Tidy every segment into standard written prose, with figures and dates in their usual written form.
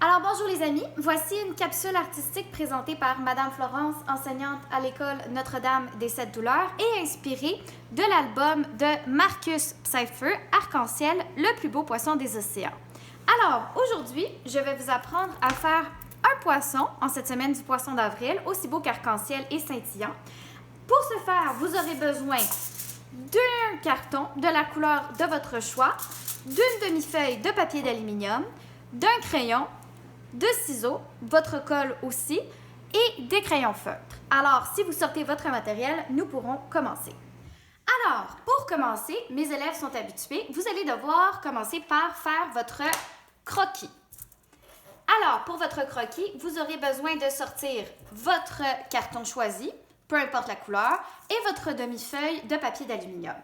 Alors bonjour les amis, voici une capsule artistique présentée par Madame Florence, enseignante à l'école Notre-Dame des Sept Douleurs et inspirée de l'album de Marcus Pfeiffer, Arc-en-ciel, le plus beau poisson des océans. Alors aujourd'hui, je vais vous apprendre à faire un poisson en cette semaine du poisson d'avril, aussi beau qu'arc-en-ciel et scintillant. Pour ce faire, vous aurez besoin d'un carton de la couleur de votre choix, d'une demi-feuille de papier d'aluminium, d'un crayon, de ciseaux, votre colle aussi, et des crayons feutres. Alors, si vous sortez votre matériel, nous pourrons commencer. Alors, pour commencer, mes élèves sont habitués, vous allez devoir commencer par faire votre croquis. Alors, pour votre croquis, vous aurez besoin de sortir votre carton choisi, peu importe la couleur, et votre demi-feuille de papier d'aluminium.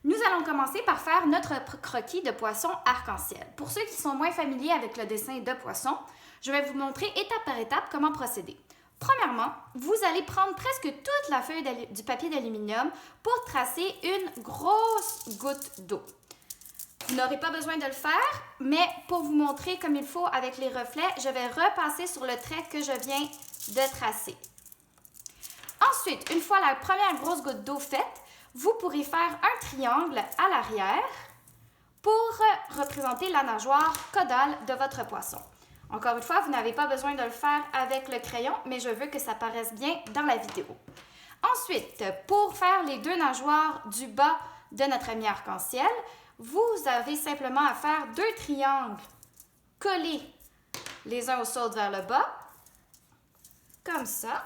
Nous allons commencer par faire notre croquis de poisson arc-en-ciel. Pour ceux qui sont moins familiers avec le dessin de poisson, je vais vous montrer étape par étape comment procéder. Premièrement, vous allez prendre presque toute la feuille du papier d'aluminium pour tracer une grosse goutte d'eau. Vous n'aurez pas besoin de le faire, mais pour vous montrer comme il faut avec les reflets, je vais repasser sur le trait que je viens de tracer. Ensuite, une fois la première grosse goutte d'eau faite, vous pourrez faire un triangle à l'arrière pour représenter la nageoire caudale de votre poisson. Encore une fois, vous n'avez pas besoin de le faire avec le crayon, mais je veux que ça paraisse bien dans la vidéo. Ensuite, pour faire les deux nageoires du bas de notre ami arc-en-ciel, vous avez simplement à faire deux triangles collés les uns au sol vers le bas, comme ça.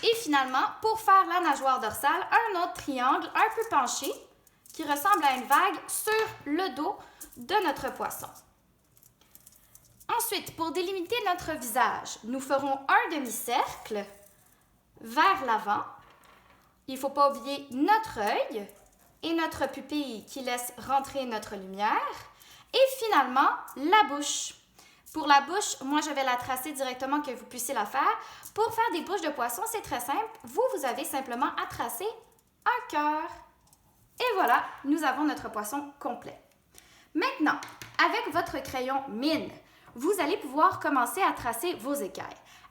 Et finalement, pour faire la nageoire dorsale, un autre triangle un peu penché qui ressemble à une vague sur le dos de notre poisson. Ensuite, pour délimiter notre visage, nous ferons un demi-cercle vers l'avant. Il ne faut pas oublier notre œil et notre pupille qui laisse rentrer notre lumière. Et finalement, la bouche. Pour la bouche, moi, je vais la tracer directement que vous puissiez la faire. Pour faire des bouches de poisson, c'est très simple. Vous avez simplement à tracer un cœur. Et voilà, nous avons notre poisson complet. Maintenant, avec votre crayon mine, vous allez pouvoir commencer à tracer vos écailles.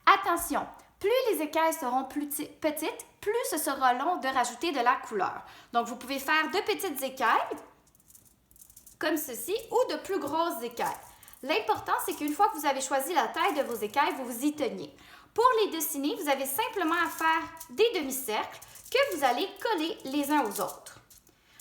Attention, plus les écailles seront petites, plus ce sera long de rajouter de la couleur. Donc, vous pouvez faire de petites écailles, comme ceci, ou de plus grosses écailles. L'important, c'est qu'une fois que vous avez choisi la taille de vos écailles, vous vous y teniez. Pour les dessiner, vous avez simplement à faire des demi-cercles que vous allez coller les uns aux autres.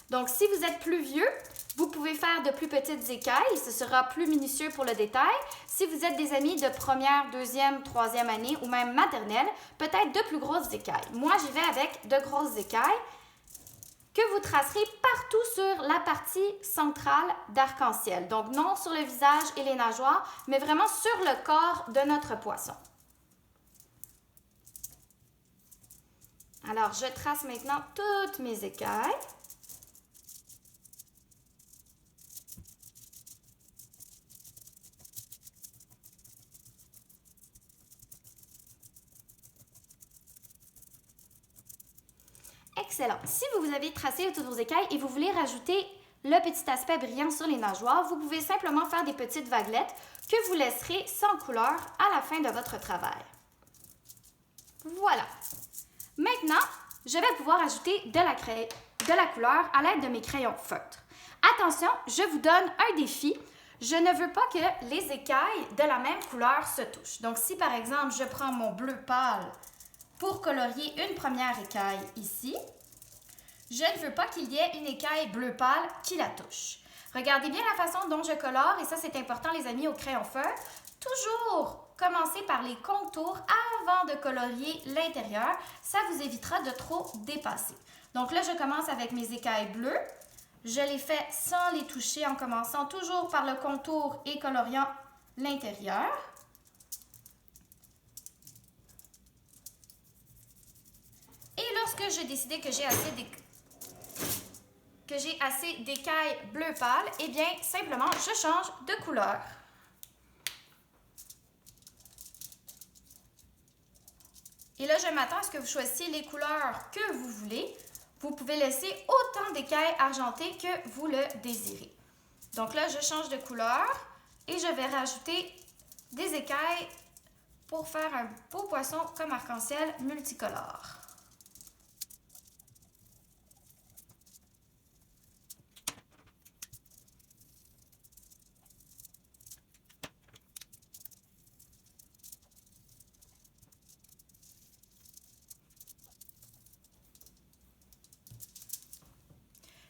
Donc, si vous êtes plus vieux, vous pouvez faire de plus petites écailles, ce sera plus minutieux pour le détail. Si vous êtes des amis de première, deuxième, troisième année ou même maternelle, peut-être de plus grosses écailles. Moi, j'y vais avec de grosses écailles que vous tracerez partout sur la partie centrale d'arc-en-ciel. Donc, non sur le visage et les nageoires, mais vraiment sur le corps de notre poisson. Alors, je trace maintenant toutes mes écailles. Excellent. Si vous avez tracé toutes vos écailles et vous voulez rajouter le petit aspect brillant sur les nageoires, vous pouvez simplement faire des petites vaguelettes que vous laisserez sans couleur à la fin de votre travail. Voilà. Maintenant, je vais pouvoir ajouter de la couleur à l'aide de mes crayons feutres. Attention, je vous donne un défi. Je ne veux pas que les écailles de la même couleur se touchent. Donc, si par exemple, je prends mon bleu pâle pour colorier une première écaille ici, je ne veux pas qu'il y ait une écaille bleu pâle qui la touche. Regardez bien la façon dont je colore, et ça c'est important les amis au crayon feutre. Toujours commencer par les contours avant de colorier l'intérieur, ça vous évitera de trop dépasser. Donc là je commence avec mes écailles bleues, je les fais sans les toucher en commençant toujours par le contour et coloriant l'intérieur. Et lorsque j'ai décidé que j'ai assez d'écailles bleu pâle, eh bien, simplement, je change de couleur. Et là, je m'attends à ce que vous choisissiez les couleurs que vous voulez. Vous pouvez laisser autant d'écailles argentées que vous le désirez. Donc là, je change de couleur Et je vais rajouter des écailles pour faire un beau poisson comme arc-en-ciel multicolore.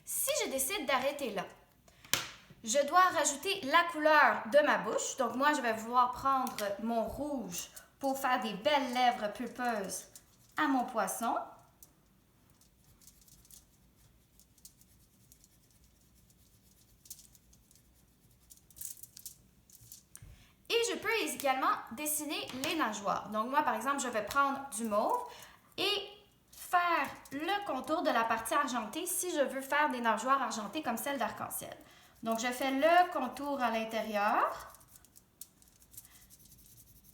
Si je décide d'arrêter là, je dois rajouter la couleur de ma bouche. Donc moi, je vais vouloir prendre mon rouge pour faire des belles lèvres pulpeuses à mon poisson. Et je peux également dessiner les nageoires. Donc moi, par exemple, je vais prendre du mauve et faire le contour de la partie argentée si je veux faire des nageoires argentées comme celle d'arc-en-ciel. Donc, je fais le contour à l'intérieur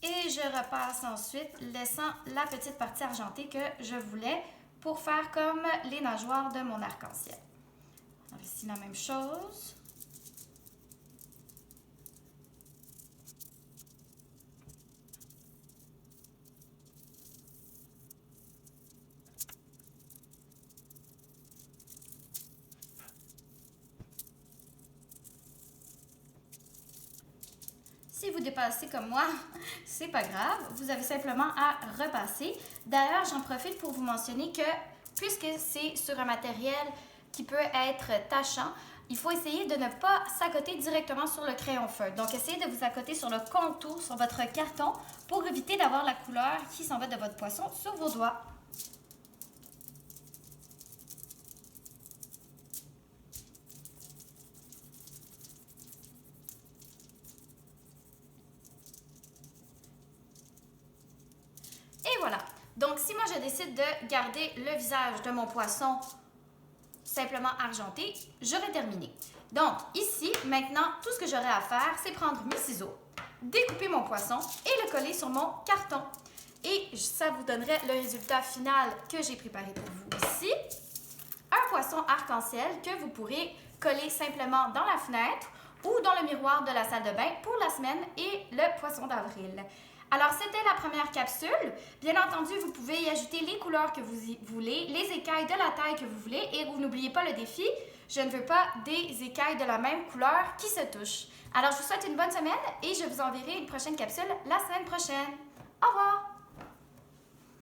et je repasse ensuite, laissant la petite partie argentée que je voulais pour faire comme les nageoires de mon arc-en-ciel. Alors ici, la même chose. Si vous dépassez comme moi, c'est pas grave, vous avez simplement à repasser. D'ailleurs, j'en profite pour vous mentionner que puisque c'est sur un matériel qui peut être tachant, il faut essayer de ne pas s'accoter directement sur le crayon feuille. Donc, essayez de vous accoter sur le contour, sur votre carton, pour éviter d'avoir la couleur qui s'en va de votre poisson sur vos doigts. Et voilà. Donc, si moi je décide de garder le visage de mon poisson simplement argenté, j'aurai terminé. Donc, ici, maintenant, tout ce que j'aurai à faire, c'est prendre mes ciseaux, découper mon poisson et le coller sur mon carton. Et ça vous donnerait le résultat final que j'ai préparé pour vous ici. Un poisson arc-en-ciel que vous pourrez coller simplement dans la fenêtre ou dans le miroir de la salle de bain pour la semaine et le poisson d'avril. Alors, c'était la première capsule. Bien entendu, vous pouvez y ajouter les couleurs que vous voulez, les écailles de la taille que vous voulez et vous n'oubliez pas le défi, je ne veux pas des écailles de la même couleur qui se touchent. Alors, je vous souhaite une bonne semaine et je vous enverrai une prochaine capsule la semaine prochaine. Au revoir!